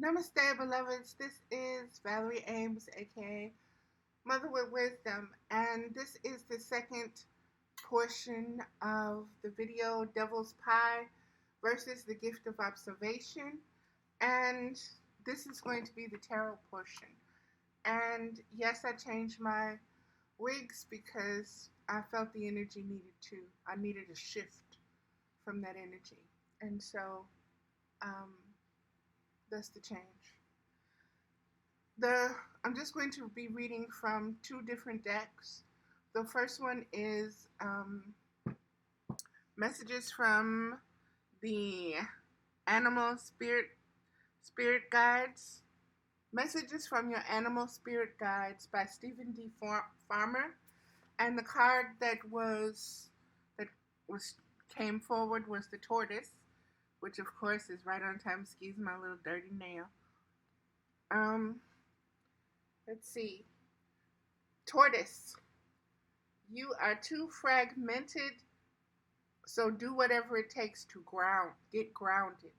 Namaste, beloveds. This is Valerie Ames, aka Mother with Wisdom, and this is the second portion of the video Devil's Pie versus the Gift of Observation. And this is going to be the tarot portion. And yes, I changed my wigs because I felt the energy I needed a shift from that energy. And so um, that's the change. The I'm just going to be reading from two different decks. The first one is messages from the animal spirit guides. Messages from your animal spirit guides by Stephen D. Farmer, and the card that was came forward was the tortoise, which of course is right on time. Excuse my little dirty nail. Um, let's see. Tortoise, you are too fragmented, so do whatever it takes to get grounded.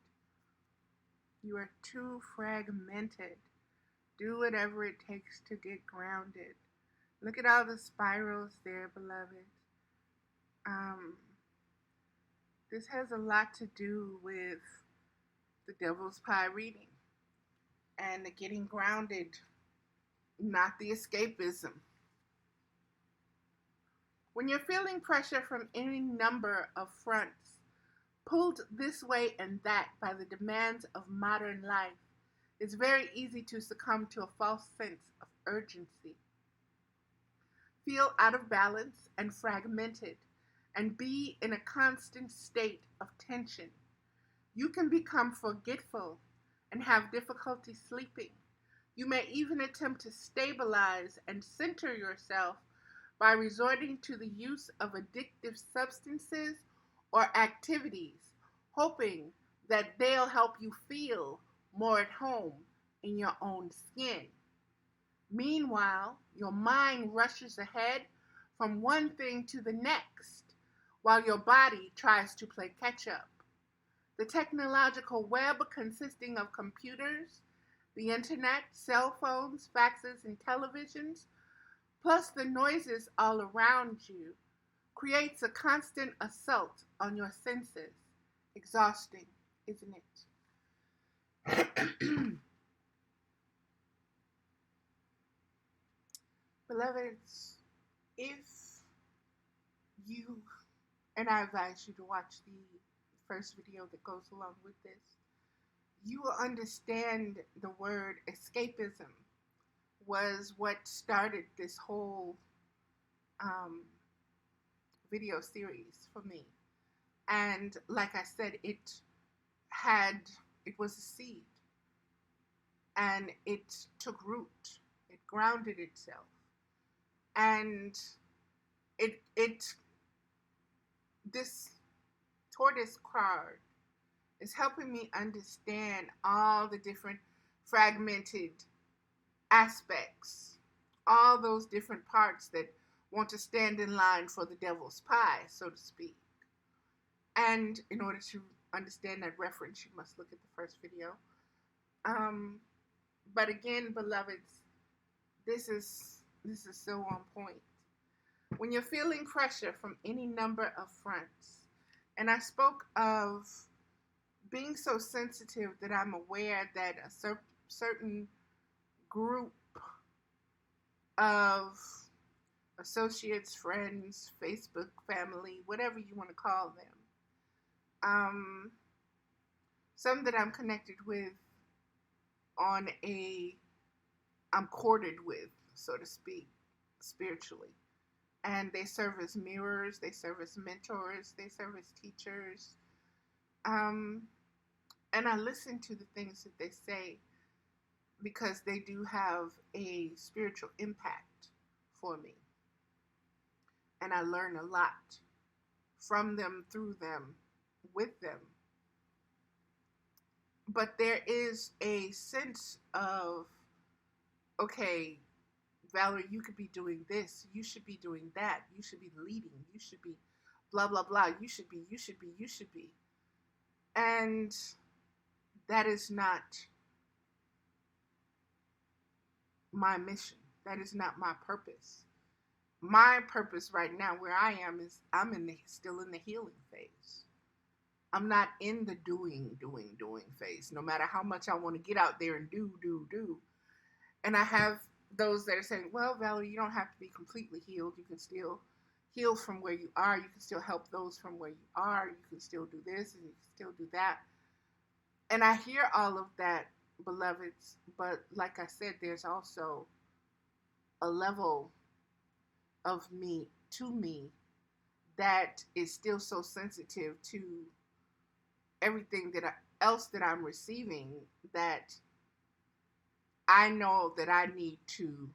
You are too fragmented. Do whatever it takes to get grounded. Look at all the spirals there, beloved. Um, this has a lot to do with the devil's pie reading and the getting grounded, not the escapism. When you're feeling pressure from any number of fronts, pulled this way and that by the demands of modern life, it's very easy to succumb to a false sense of urgency. Feel out of balance and fragmented, and be in a constant state of tension. You can become forgetful and have difficulty sleeping. You may even attempt to stabilize and center yourself by resorting to the use of addictive substances or activities, hoping that they'll help you feel more at home in your own skin. Meanwhile, your mind rushes ahead from one thing to the next, while your body tries to play catch up. The technological web, consisting of computers, the internet, cell phones, faxes, and televisions, plus the noises all around you, creates a constant assault on your senses. Exhausting, isn't it? Beloveds, if you, and I advise you to watch the first video that goes along with this, you will understand the word escapism was what started this whole um, video series for me. And like I said, had, it was a seed and it took root. It grounded itself. And it this tortoise card is helping me understand all the different fragmented aspects, all those different parts that want to stand in line for the devil's pie, so to speak. And in order to understand that reference, you must look at the first video. But again, beloveds, this is so on point. When you're feeling pressure from any number of fronts, and I spoke of being so sensitive that I'm aware that a certain group of associates, friends, Facebook family, whatever you want to call them, some that I'm connected with on I'm courted with, so to speak, spiritually. And they serve as mirrors, they serve as mentors, they serve as teachers. And I listen to the things that they say because they do have a spiritual impact for me. And I learn a lot from them, through them, with them. But there is a sense of, okay, Valerie, you could be doing this. You should be doing that. You should be leading. You should be blah, blah, blah. You should be, you should be, you should be. And that is not my mission. That is not my purpose. My purpose right now, where I am, is I'm still in the healing phase. I'm not in the doing phase. No matter how much I want to get out there and do. And I have those that are saying, well, Valerie, you don't have to be completely healed. You can still heal from where you are. You can still help those from where you are. You can still do this and you can still do that. And I hear all of that, beloveds. But like I said, there's also a level of me, to me, that is still so sensitive to everything else that I'm receiving, that I know that I need to,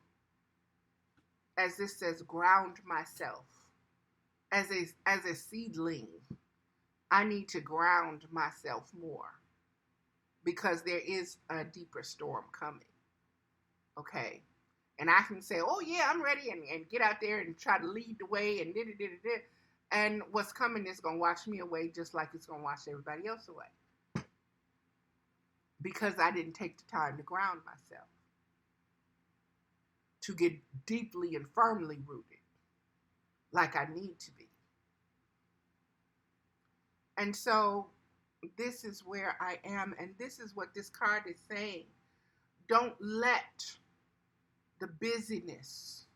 as this says, ground myself as a seedling. I need to ground myself more because there is a deeper storm coming. Okay. And I can say, oh yeah, I'm ready, and get out there and try to lead the way and da. And what's coming is going to wash me away just like it's going to wash everybody else away. Because I didn't take the time to ground myself, to get deeply and firmly rooted like I need to be. And so this is where I am, and this is what this card is saying. Don't let the busyness,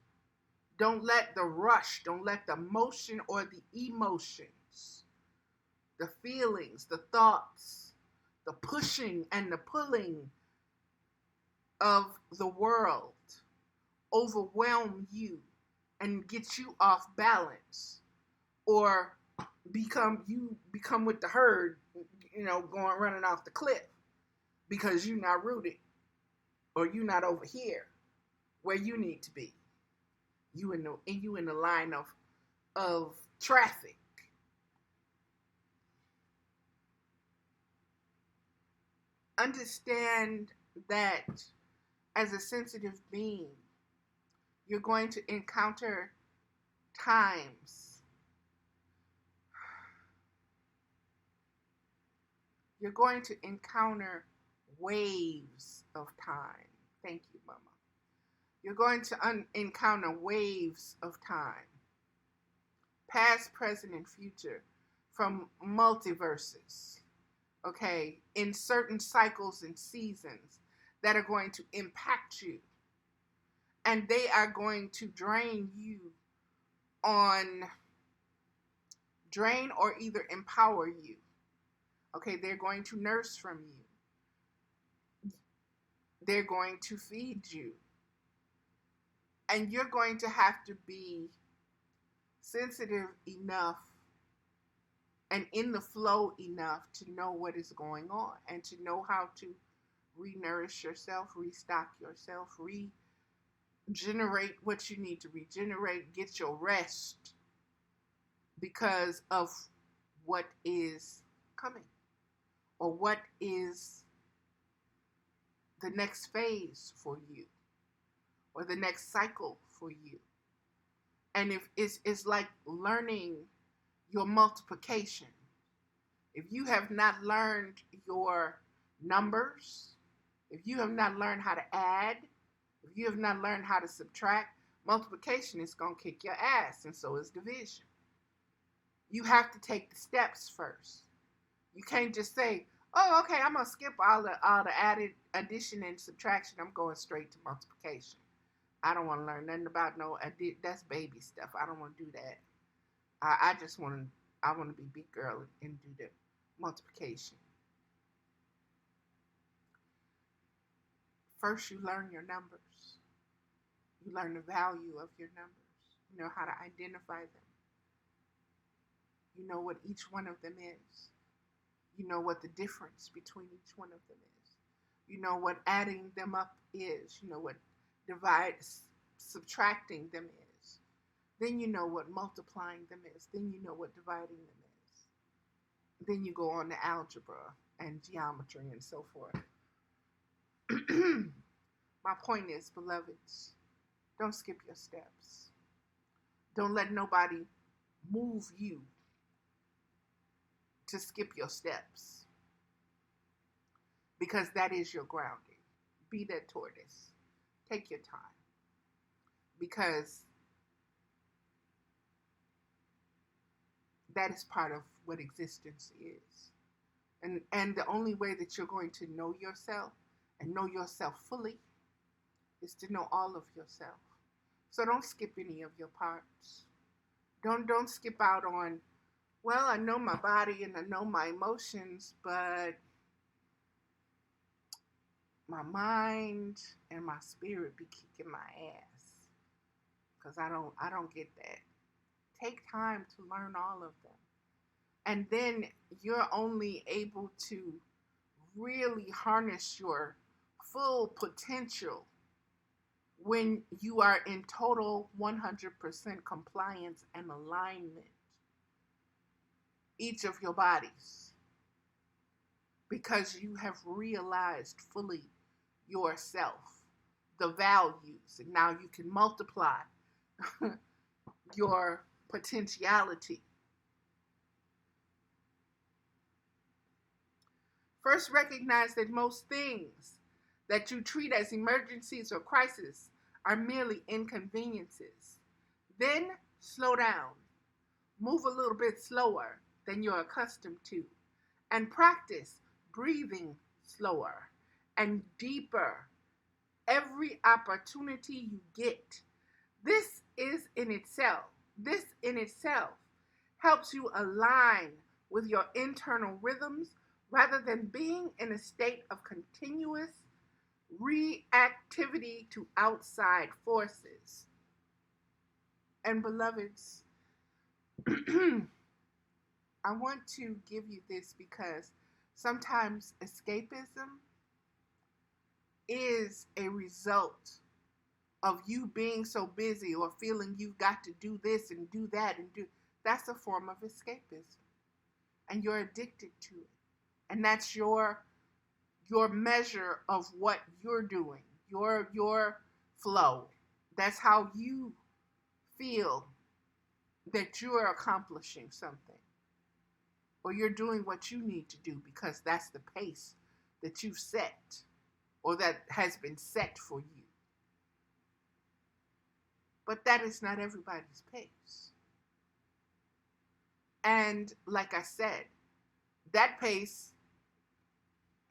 don't let the rush, don't let the motion or the emotions, the feelings, the thoughts, the pushing and the pulling of the world overwhelm you and get you off balance, or become with the herd, going running off the cliff because you're not rooted, or you're not over here where you need to be. You in the line of traffic. Understand that as a sensitive being, you're going to encounter times. You're going to encounter waves of time. Thank you, Mama. You're going to encounter waves of time, past, present, and future, from multiverses, okay, in certain cycles and seasons that are going to impact you. And they are going to drain or either empower you. Okay, they're going to nurse from you. They're going to feed you. And you're going to have to be sensitive enough and in the flow enough to know what is going on and to know how to re-nourish yourself, restock yourself, regenerate what you need to regenerate, get your rest because of what is coming, or what is the next phase for you, or the next cycle for you. And if it's like learning your multiplication. If you have not learned your numbers, if you have not learned how to add, if you have not learned how to subtract, multiplication is going to kick your ass, and so is division. You have to take the steps first. You can't just say, oh, okay, I'm going to skip all the added addition and subtraction. I'm going straight to multiplication. I don't want to learn nothing about that's baby stuff. I don't want to do that. I want to be big girl and do the multiplication. First, you learn your numbers. You learn the value of your numbers. You know how to identify them. You know what each one of them is. You know what the difference between each one of them is. You know what adding them up is. You know what subtracting them is. Then you know what multiplying them is. Then you know what dividing them is. Then you go on to algebra and geometry and so forth. My point is, beloveds, don't skip your steps. Don't let nobody move you to skip your steps, because that is your grounding. Be that tortoise. Take your time, because that is part of what existence is. And the only way that you're going to know yourself and know yourself fully is to know all of yourself. So don't skip any of your parts. Don't skip out on, well, I know my body and I know my emotions, but my mind and my spirit be kicking my ass. Cause I don't get that. Take time to learn all of them. And then you're only able to really harness your full potential when you are in total 100% compliance and alignment, each of your bodies, because you have realized fully yourself, the values, and now you can multiply your potentiality. First, recognize that most things that you treat as emergencies or crises are merely inconveniences. Then, slow down. Move a little bit slower than you're accustomed to, and practice breathing slower and deeper every opportunity you get. This in itself helps you align with your internal rhythms rather than being in a state of continuous reactivity to outside forces. And beloveds, I want to give you this because sometimes escapism is a result of you being so busy or feeling you've got to do this and do that and do. That's a form of escapism, and you're addicted to it, and that's your measure of what you're doing, your flow. That's how you feel that you're accomplishing something, or you're doing what you need to do because that's the pace that you've set or that has been set for you. But that is not everybody's pace. And like I said, that pace,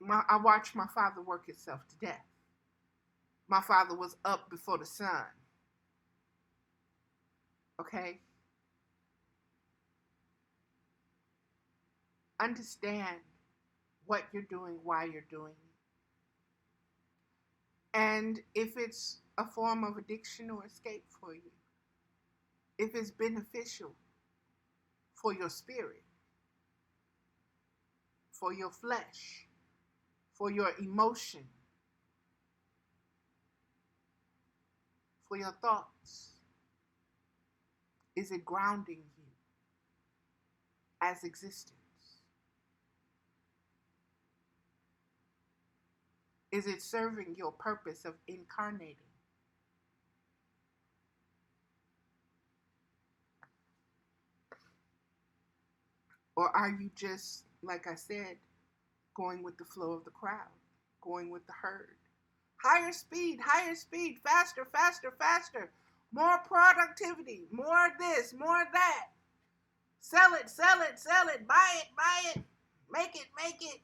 I watched my father work himself to death. My father was up before the sun. Okay? Understand what you're doing, why you're doing it. And if it's a form of addiction or escape for you, if it's beneficial for your spirit, for your flesh, for your emotion, for your thoughts, is it grounding you as existence? Is it serving your purpose of incarnating? Or are you just, like I said, going with the flow of the crowd, going with the herd? Higher speed, faster, faster, faster. More productivity, more this, more that. Sell it, sell it, sell it. Buy it, buy it. Make it, make it.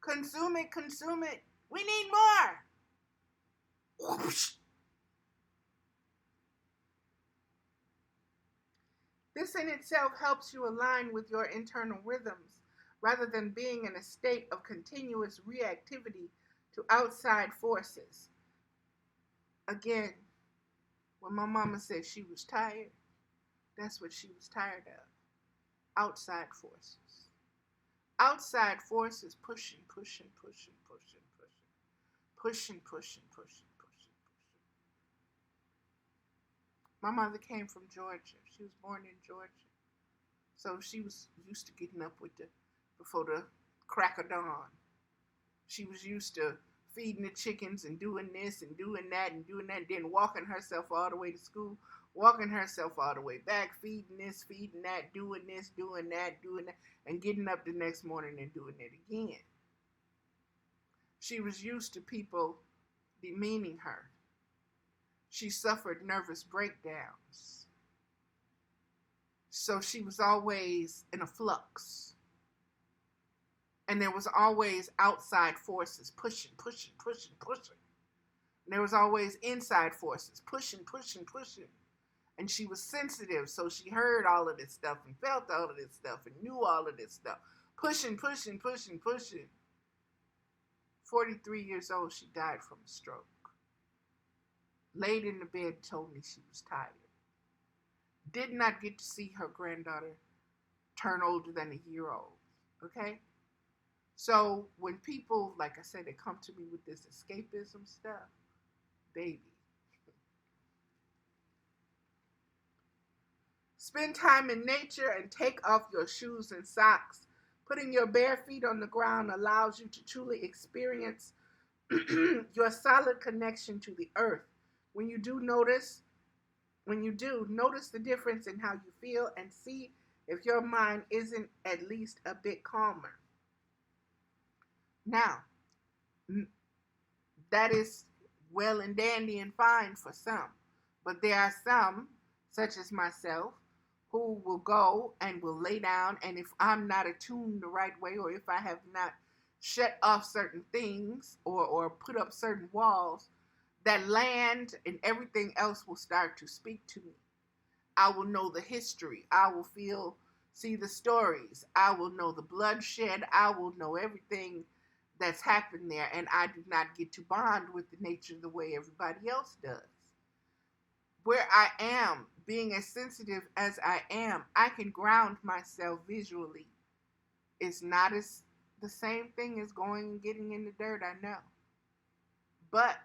Consume it, consume it. We need more. Whoosh. This in itself helps you align with your internal rhythms rather than being in a state of continuous reactivity to outside forces. Again, when my mama said she was tired, that's what she was tired of. Outside forces. Outside forces pushing, pushing, pushing, pushing, pushing, pushing, pushing, pushing, pushing, pushing. My mother came from Georgia. She was born in Georgia. So she was used to getting up before the crack of dawn. She was used to feeding the chickens and doing this and doing that and doing that, and then walking herself all the way to school, walking herself all the way back, feeding this, feeding that, doing this, doing that, and getting up the next morning and doing it again. She was used to people demeaning her. She suffered nervous breakdowns. So she was always in a flux. And there was always outside forces pushing, pushing, pushing, pushing. And there was always inside forces pushing, pushing, pushing. And she was sensitive, so she heard all of this stuff and felt all of this stuff and knew all of this stuff. Pushing, pushing, pushing, pushing. 43 years old, she died from a stroke. Laid in the bed, told me she was tired. Did not get to see her granddaughter turn older than a year old. Okay? So when people, like I said, they come to me with this escapism stuff, baby. Spend time in nature and take off your shoes and socks. Putting your bare feet on the ground allows you to truly experience your solid connection to the earth. When you do, notice the difference in how you feel and see if your mind isn't at least a bit calmer. Now, that is well and dandy and fine for some, but there are some, such as myself, who will go and will lay down, and if I'm not attuned the right way, or if I have not shut off certain things or put up certain walls, that land and everything else will start to speak to me. I will know the history. I will see the stories. I will know the bloodshed. I will know everything that's happened there, and I do not get to bond with the nature the way everybody else does. Where I am, being as sensitive as I am, I can ground myself visually. It's not as the same thing as going and getting in the dirt, I know. But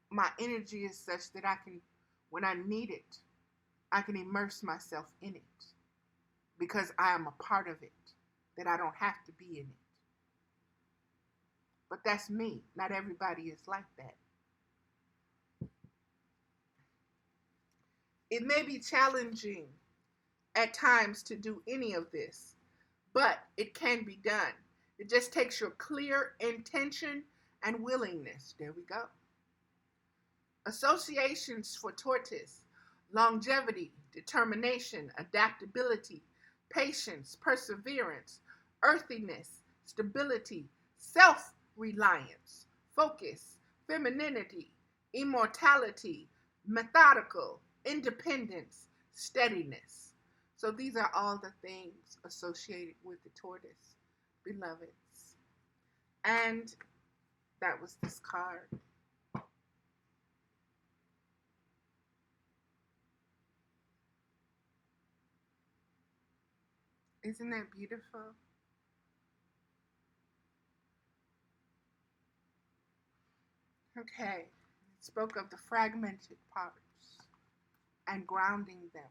my energy is such that I can, when I need it, I can immerse myself in it because I am a part of it, that I don't have to be in it. But that's me. Not everybody is like that. It may be challenging at times to do any of this, but it can be done. It just takes your clear intention and willingness. There we go. Associations for tortoise: longevity, determination, adaptability, patience, perseverance, earthiness, stability, self-reliance, focus, femininity, immortality, methodical, independence, steadiness. So these are all the things associated with the tortoise, beloveds. And that was this card. Isn't that beautiful? Okay, it spoke of the fragmented parts and grounding them.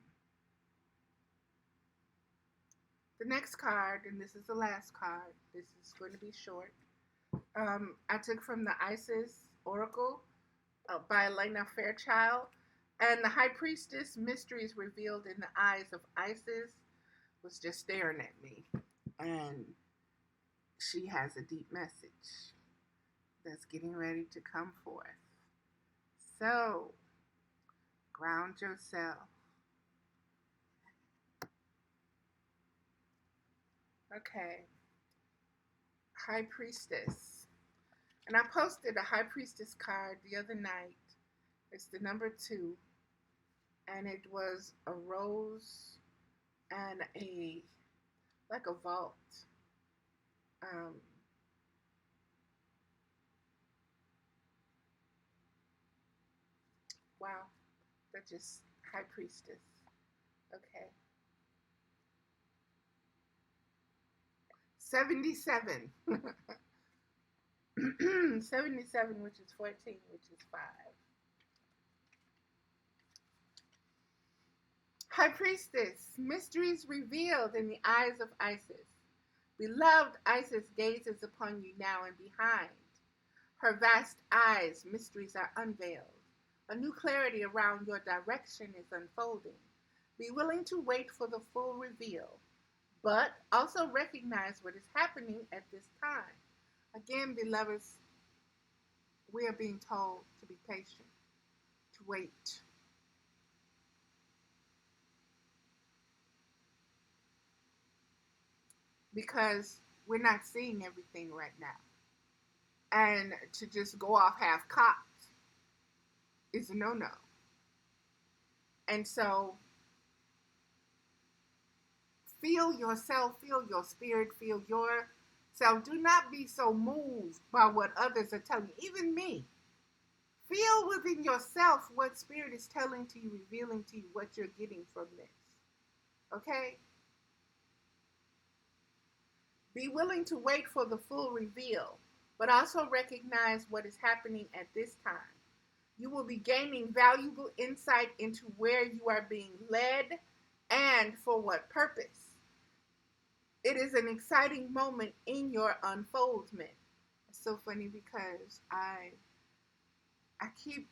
The next card, and this is the last card, this is going to be short. I took from the Isis Oracle by Elena Fairchild. And the High Priestess, mysteries revealed in the eyes of Isis, was just staring at me. And she has a deep message that's getting ready to come forth. So, ground yourself. Okay. High Priestess. And I posted a High Priestess card the other night. It's the number 2. And it was a rose and like a vault. Wow. That's just High Priestess. Okay. 77. 77, which is 14, which is 5. High Priestess, mysteries revealed in the eyes of Isis. Beloved, Isis gazes upon you now and behind. Her vast eyes, mysteries are unveiled. A new clarity around your direction is unfolding. Be willing to wait for the full reveal, but also recognize what is happening at this time. Again, beloveds, we are being told to be patient, to wait, because we're not seeing everything right now. And to just go off half cocked is a no no. And so feel yourself, feel your spirit, feel yourself. Do not be so moved by what others are telling you, even me. Feel within yourself what spirit is telling to you, revealing to you what you're getting from this. Okay? Be willing to wait for the full reveal, but also recognize what is happening at this time. You will be gaining valuable insight into where you are being led and for what purpose. It is an exciting moment in your unfoldment. It's so funny because I keep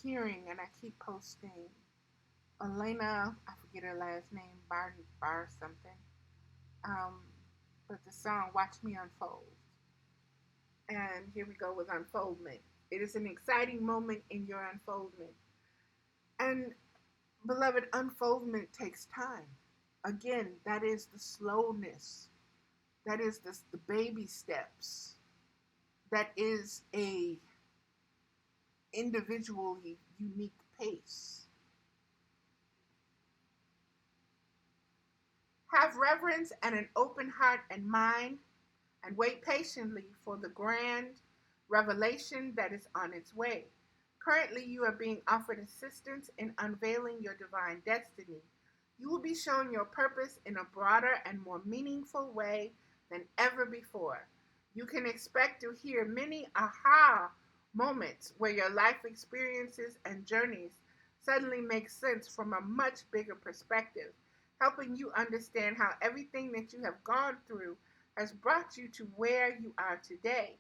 hearing and I keep posting Elena, I forget her last name, Bar something. Um, but the song "Watch Me Unfold," and here we go with unfoldment. It is an exciting moment in your unfoldment, and beloved, unfoldment takes time. Again, that is the slowness. That is the baby steps. That is a individually unique pace. Have reverence and an open heart and mind, and wait patiently for the grand revelation that is on its way. Currently, you are being offered assistance in unveiling your divine destiny. You will be shown your purpose in a broader and more meaningful way than ever before. You can expect to hear many aha moments where your life experiences and journeys suddenly make sense from a much bigger perspective, helping you understand how everything that you have gone through has brought you to where you are today,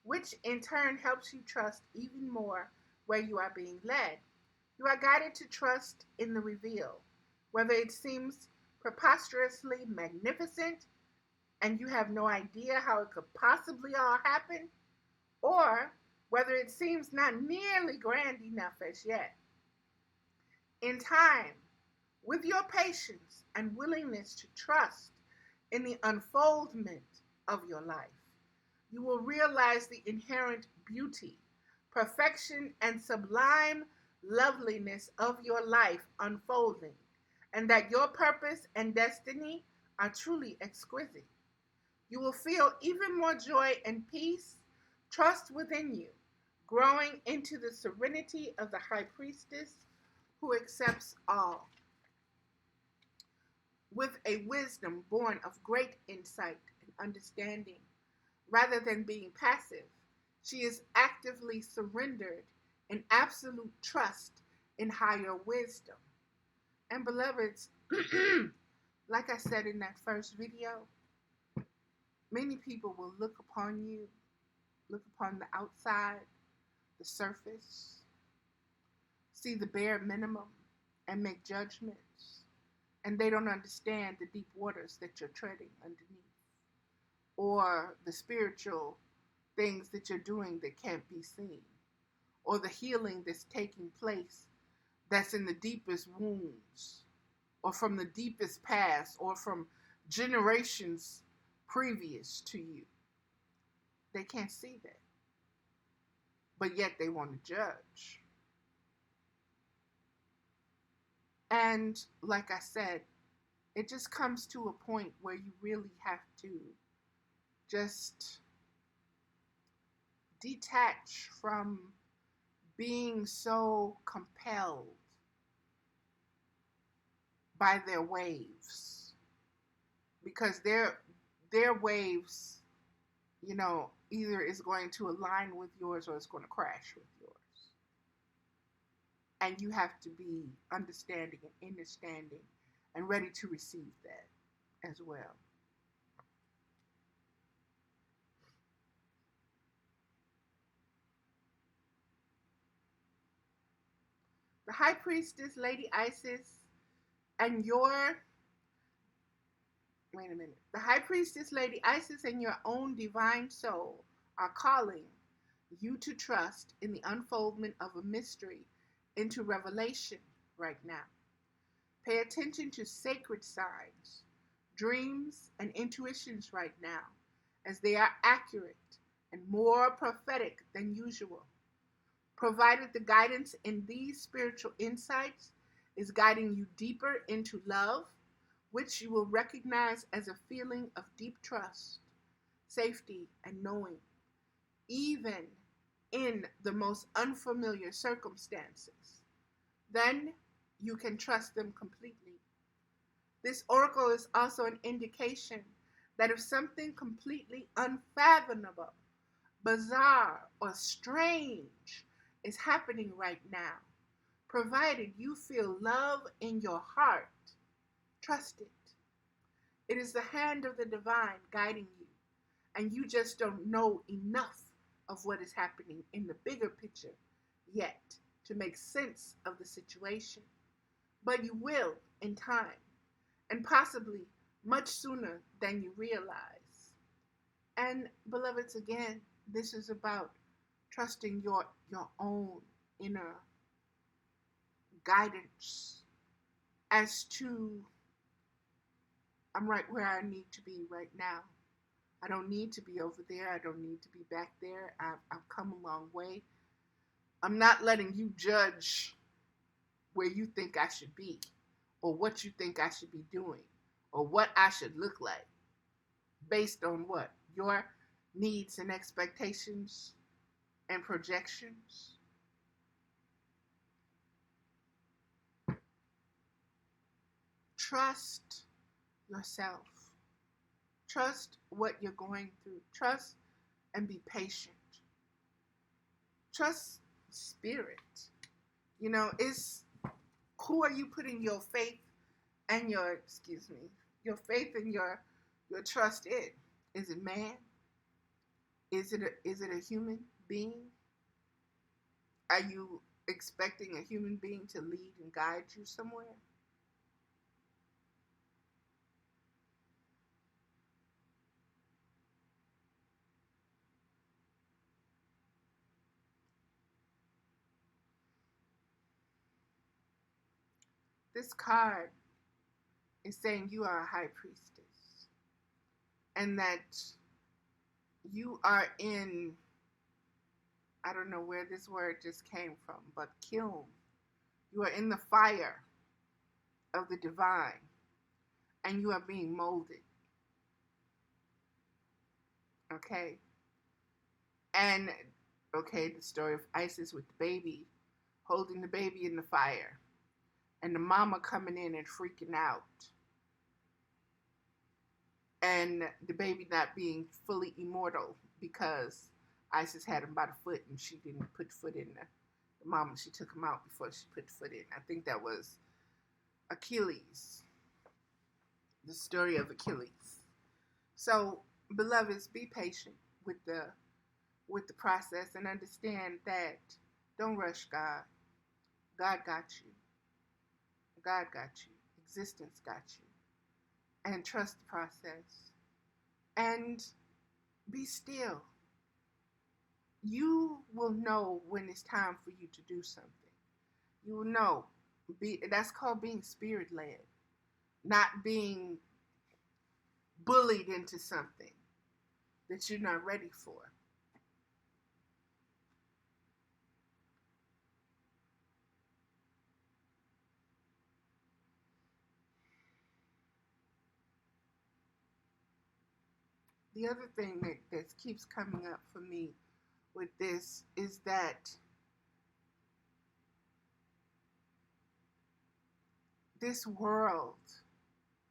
which in turn helps you trust even more where you are being led. You are guided to trust in the reveal, whether it seems preposterously magnificent and you have no idea how it could possibly all happen, or whether it seems not nearly grand enough as yet. In time, with your patience and willingness to trust in the unfoldment of your life, you will realize the inherent beauty, perfection, and sublime loveliness of your life unfolding, and that your purpose and destiny are truly exquisite. You will feel even more joy and peace, trust within you, growing into the serenity of the high priestess who accepts all, with a wisdom born of great insight and understanding. Rather than being passive, she is actively surrendered in absolute trust in higher wisdom. And beloveds, like I said in that first video, many people will look upon you, look upon the outside, the surface, see the bare minimum, and make judgments. And they don't understand the deep waters that you're treading underneath, or the spiritual things that you're doing that can't be seen, or the healing that's taking place that's in the deepest wounds, or from the deepest past, or from generations previous to you. They can't see that, but yet they want to judge. And like I said, it just comes to a point where you really have to just detach from being so compelled by their waves, because their waves, either is going to align with yours or it's going to crash with yours. And you have to be understanding and understanding and ready to receive that as well. The high priestess, Lady Isis, and your wait a minute. The high priestess, Lady Isis, and your own divine soul are calling you to trust in the unfoldment of a mystery into revelation right now. Pay attention to sacred signs, dreams, and intuitions right now, as they are accurate and more prophetic than usual, provided the guidance in these spiritual insights is guiding you deeper into love, which you will recognize as a feeling of deep trust, safety, and knowing, even in the most unfamiliar circumstances. Then you can trust them completely. This oracle is also an indication that if something completely unfathomable, bizarre, or strange is happening right now, provided you feel love in your heart, trust it. It is the hand of the divine guiding you, and you just don't know enough of what is happening in the bigger picture yet to make sense of the situation. But you will in time, and possibly much sooner than you realize. And beloveds, again, this is about trusting your own inner guidance as to I'm right where I need to be right now. I don't need to be over there. I don't need to be back there. I've come a long way. I'm not letting you judge where you think I should be or what you think I should be doing or what I should look like based on what? Your needs and expectations and projections. Trust yourself. Trust what you're going through. Trust and be patient. Trust spirit. You know, it's who are you putting your faith and your faith and your trust in? Is it man? Is it a human being? Are you expecting a human being to lead and guide you somewhere? This card is saying you are a high priestess and that you are in, I don't know where this word just came from, but kiln. You are in the fire of the divine and you are being molded. Okay? And, okay, the story of Isis with the baby, holding the baby in the fire, and the mama coming in and freaking out, and the baby not being fully immortal because Isis had him by the foot and she didn't put foot in the mama. She took him out before she put foot in. I think that was Achilles, the story of Achilles. So, beloveds, be patient with the process and understand that don't rush God. God got you. God got you. Existence got you. And trust the process. And be still. You will know when it's time for you to do something. You will know. That's called being spirit led, not being bullied into something that you're not ready for. The other thing that keeps coming up for me with this is that this world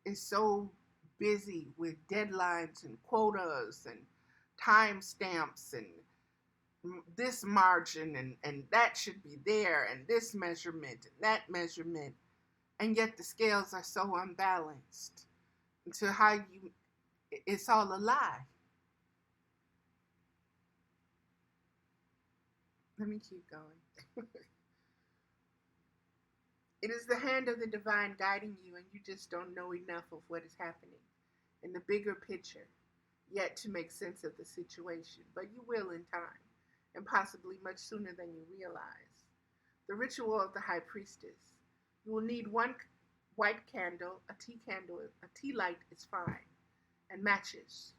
is so busy with deadlines and quotas and timestamps and this margin and that should be there and this measurement and that measurement, and yet the scales are so unbalanced to how you it's all a lie. Let me keep going. It is the hand of the divine guiding you, and you just don't know enough of what is happening in the bigger picture yet to make sense of the situation. But you will in time. and possibly much sooner than you realize. The ritual of the high priestess. You will need one white candle, a tea light is fine, and matches.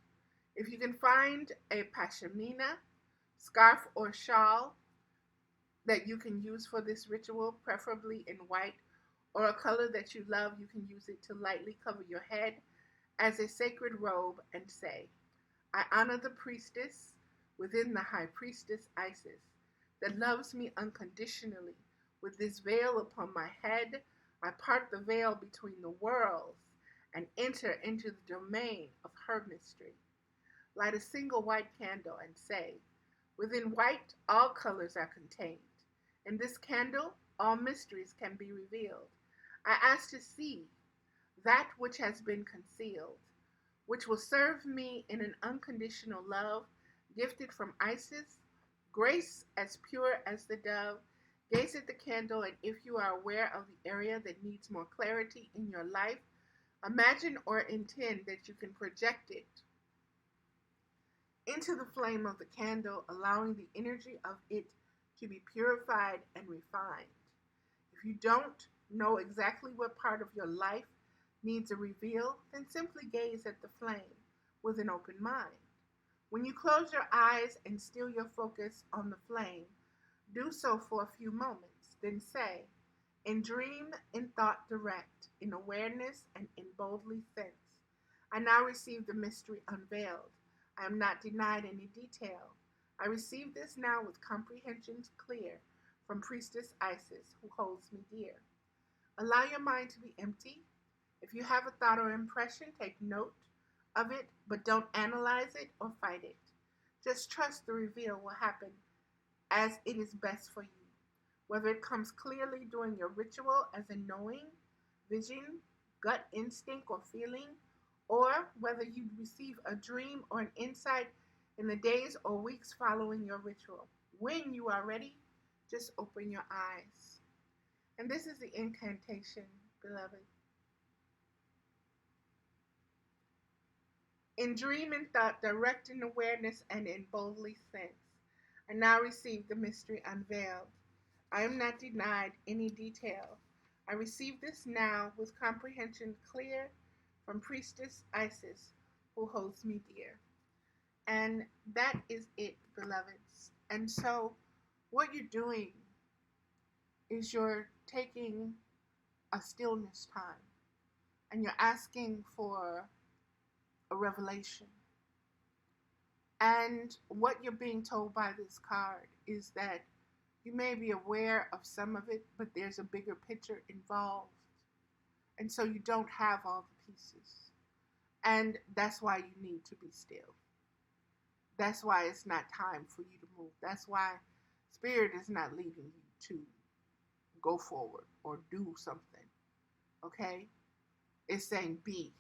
If you can find a pashmina, scarf, or shawl that you can use for this ritual, preferably in white, or a color that you love, you can use it to lightly cover your head as a sacred robe and say, I honor the priestess within the high priestess Isis that loves me unconditionally. With this veil upon my head, I part the veil between the worlds and enter into the domain of her mystery. Light a single white candle and say, within white, all colors are contained. In this candle, all mysteries can be revealed. I ask to see that which has been concealed, which will serve me in an unconditional love, gifted from Isis, grace as pure as the dove. Gaze at the candle, and if you are aware of the area that needs more clarity in your life, imagine or intend that you can project it into the flame of the candle, allowing the energy of it to be purified and refined. If you don't know exactly what part of your life needs a reveal, then simply gaze at the flame with an open mind. When you close your eyes and still your focus on the flame, do so for a few moments, then say, in dream, in thought direct, in awareness, and in boldly sense, I now receive the mystery unveiled. I am not denied any detail. I receive this now with comprehensions clear from Priestess Isis, who holds me dear. Allow your mind to be empty. If you have a thought or impression, take note of it, but don't analyze it or fight it. Just trust the reveal will happen as it is best for you. Whether it comes clearly during your ritual as a knowing, vision, gut instinct, or feeling, or whether you receive a dream or an insight in the days or weeks following your ritual. When you are ready, just open your eyes. And this is the incantation, beloved. In dream and thought, direct in awareness and in boldly sense, I now receive the mystery unveiled. I am not denied any detail. I receive this now with comprehension clear from Priestess Isis, who holds me dear. And that is it, beloveds. And so, what you're doing is you're taking a stillness time and you're asking for a revelation. And what you're being told by this card is that you may be aware of some of it, but there's a bigger picture involved. And so you don't have all the pieces. And that's why you need to be still. That's why it's not time for you to move. That's why Spirit is not leading you to go forward or do something. Okay? It's saying be.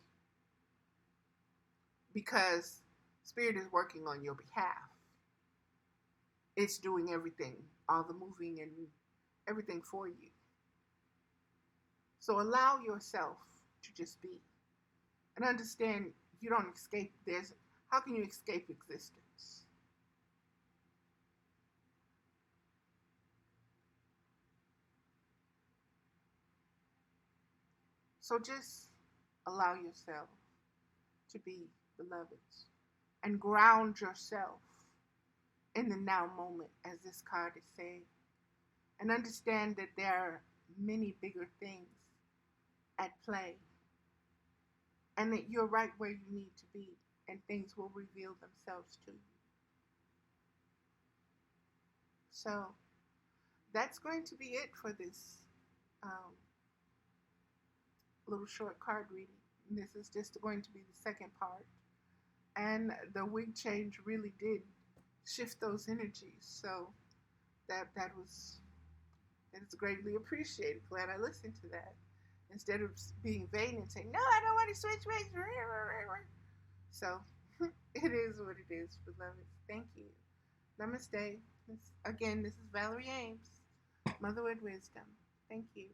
Because Spirit is working on your behalf. It's doing everything, all the moving and everything for you. So allow yourself to just be. And understand you don't escape. How can you escape existence? So just allow yourself to be, beloveds, and ground yourself in the now moment, as this card is saying, and understand that there are many bigger things at play, and that you're right where you need to be, and things will reveal themselves to you. So that's going to be it for this little short card reading. And this is just going to be the second part. And the wig change really did shift those energies. So that is greatly appreciated. Glad I listened to that. Instead of being vain and saying, no, I don't want to switch wigs. So it is what it is, beloveds. Thank you. Namaste. This is Valerie Ames, Mother with Wisdom. Thank you.